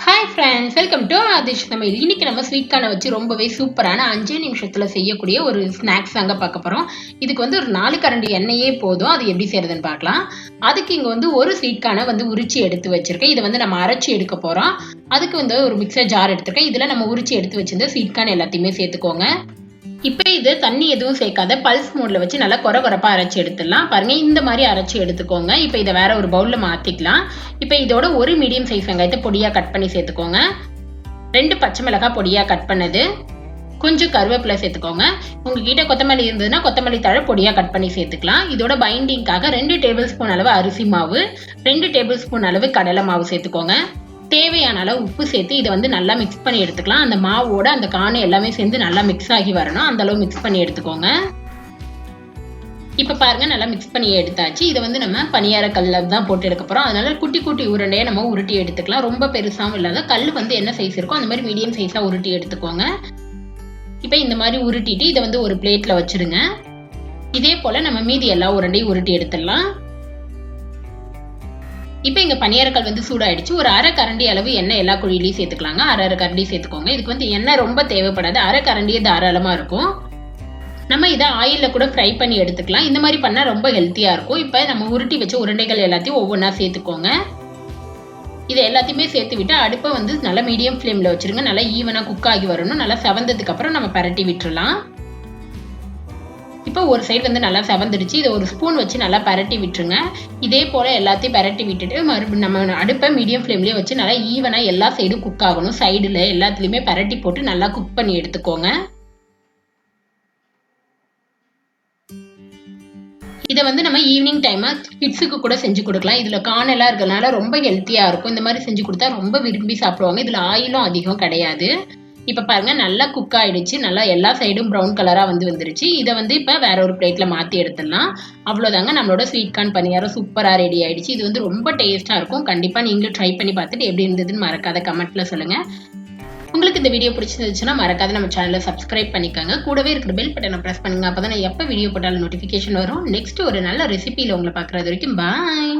Hi friends, welcome to Aadish சமையல். இன்னைக்கு நம்ம ஸ்வீட் கார்னை வச்சு ரொம்பவே சூப்பரான 5 நிமிஷத்துல செய்யக்கூடிய ஒரு ஸ்நாக்ஸ் தாங்க பார்க்க போறோம். இதுக்கு ஒரு 4 கரண்டி எண்ணெயே போதும். அது எப்படி செய்யறதுன்னு பார்க்கலாம். அதுக்கு இங்க ஒரு ஸ்வீட் கார்னை உரிச்சு எடுத்து வச்சிருக்கேன். இதை நம்ம அரைச்சி எடுக்க போறோம். அதுக்கு ஒரு மிக்சர் ஜார் எடுத்திருக்கேன். இதுல நம்ம உரிச்சு எடுத்து வச்சிருந்த ஸ்வீட் கார்ன் எல்லாத்தையுமே சேர்த்துக்கோங்க. இப்போ இது தண்ணி எதுவும் சேர்க்காத பல்ஸ் மோட்ல வச்சு நல்லா கொரகொரப்பா அரைச்சி எடுத்துடலாம். பாருங்க, இந்த மாதிரி அரைச்சி எடுத்துக்கோங்க. இப்போ இதை வேற ஒரு பவுல்ல மாத்திக்கலாம். இப்போ இதோட ஒரு மீடியம் சைஸ் வெங்காயத்தை பொடியா கட் பண்ணி சேர்த்துக்கோங்க. 2 பச்சை மிளகாய் பொடியா கட் பண்ணது, கொஞ்சம் கருவேப்பிலை சேர்த்துக்கோங்க. உங்ககிட்ட கொத்தமல்லி இருந்ததுன்னா கொத்தமல்லி தழை பொடியா கட் பண்ணி சேர்த்துக்கலாம். இதோட பைண்டிங்காக 2 டேபிள் ஸ்பூன் அளவு அரிசி மாவு, 2 டேபிள் ஸ்பூன் அளவு கடலை மாவு சேர்த்துக்கோங்க. தேவையான அளவு உப்பு சேர்த்து இதை நல்லா மிக்ஸ் பண்ணி எடுத்துக்கலாம். அந்த மாவோட அந்த காணு எல்லாமே சேர்ந்து நல்லா மிக்ஸ் ஆகி வரணும். அந்த அளவு மிக்ஸ் பண்ணி எடுத்துக்கோங்க. இப்ப பாருங்க, நல்லா மிக்ஸ் பண்ணி எடுத்தாச்சு. இதை நம்ம பனியார கல்ல தான் போட்டு எடுக்க போறோம். அதனால குட்டி குட்டி உருண்டையை நம்ம உருட்டி எடுத்துக்கலாம். ரொம்ப பெருசாவும் இல்லாத, கல் என்ன சைஸ் இருக்கோ அந்த மாதிரி மீடியம் சைஸா உருட்டி எடுத்துக்கோங்க. இப்ப இந்த மாதிரி உருட்டிட்டு இதை ஒரு பிளேட்ல வச்சிருங்க. இதே போல நம்ம மீதி எல்லா உருண்டையும் உருட்டி எடுத்துடலாம். இப்போ இங்க பனியாரக்கல் சூடாயிடுச்சு. ஒரு அரை கரண்டி அளவு எண்ணெய் எல்லா குழியிலையும் சேர்த்துக்கலாங்க. அரை கரண்டி சேர்த்துக்கோங்க. இதுக்கு எண்ணெய் ரொம்ப தேவைப்படாது. அரை கரண்டியே தாராளமா இருக்கும். நம்ம இதை ஆயில்ல கூட ஃப்ரை பண்ணி எடுத்துக்கலாம். இந்த மாதிரி பண்ணா ரொம்ப ஹெல்த்தியா இருக்கும். இப்போ நம்ம உருட்டி வச்ச உருண்டைகள் எல்லாத்தையும் ஒவ்வொன்றா சேர்த்துக்கோங்க. இதை எல்லாத்தையுமே சேர்த்து விட்டு அடுப்பை நல்லா மீடியம் ஃப்ளேம்ல வச்சிருங்க. நல்லா ஈவனா குக் ஆகி வரணும். நல்லா செவந்ததுக்கு அப்புறம் நம்ம பரட்டி விட்டுறலாம். இப்போ ஒரு சைடு நல்லா செவந்துடுச்சு. இதை ஒரு ஸ்பூன் வச்சு நல்லா பரட்டி விட்டுருங்க. இதே போல எல்லாத்தையும் பரட்டி விட்டுட்டு மறுபடியும் நம்ம அடுப்பை மீடியம் ஃப்ளேம்லேயே வச்சு நல்லா ஈவனா எல்லா சைடும் குக் ஆகணும். சைடுல எல்லாத்துலயுமே பரட்டி போட்டு நல்லா குக் பண்ணி எடுத்துக்கோங்க. இதை நம்ம ஈவினிங் டைமா கிட்ஸுக்கு கூட செஞ்சு கொடுக்கலாம். இதுல காணெல்லாம் இருக்கிறதுனால ரொம்ப ஹெல்த்தியா இருக்கும். இந்த மாதிரி செஞ்சு கொடுத்தா ரொம்ப விரும்பி சாப்பிடுவாங்க. இதுல ஆயிலும் அதிகம் கிடையாது. இப்ப பாருங்க, நல்லா குக் ஆயிடுச்சு. நல்லா எல்லா சைடும் ப்ரௌன் கலரா வந்துருச்சு. இதை இப்ப வேற ஒரு பிளேட்ல மாத்தி எடுத்துடலாம். அவ்வளவுதாங்க, நம்மளோட ஸ்வீட் கார்ன் பனியாரம் சூப்பரா ரெடி ஆயிடுச்சு. இது ரொம்ப டேஸ்டா இருக்கும். கண்டிப்பா நீங்களும் ட்ரை பண்ணி பார்த்துட்டு எப்படி இருந்ததுன்னு மறக்காத கமெண்ட்ல சொல்லுங்க. உங்களுக்கு இந்த வீடியோ பிடிச்சிருந்துச்சுன்னா மறக்காத நம்ம சேனலை சப்ஸ்கிரைப் பண்ணிக்கோங்க. கூடவே இருக்கிற பெல் பட்டனை பிரஸ் பண்ணுங்க. அப்பதான் நான் எப்ப வீடியோ போட்டாலும் நோட்டிபிகேஷன் வரும். நெக்ஸ்ட் ஒரு நல்ல ரெசிபியில உங்களை பார்க்கறது வரைக்கும் பாய்.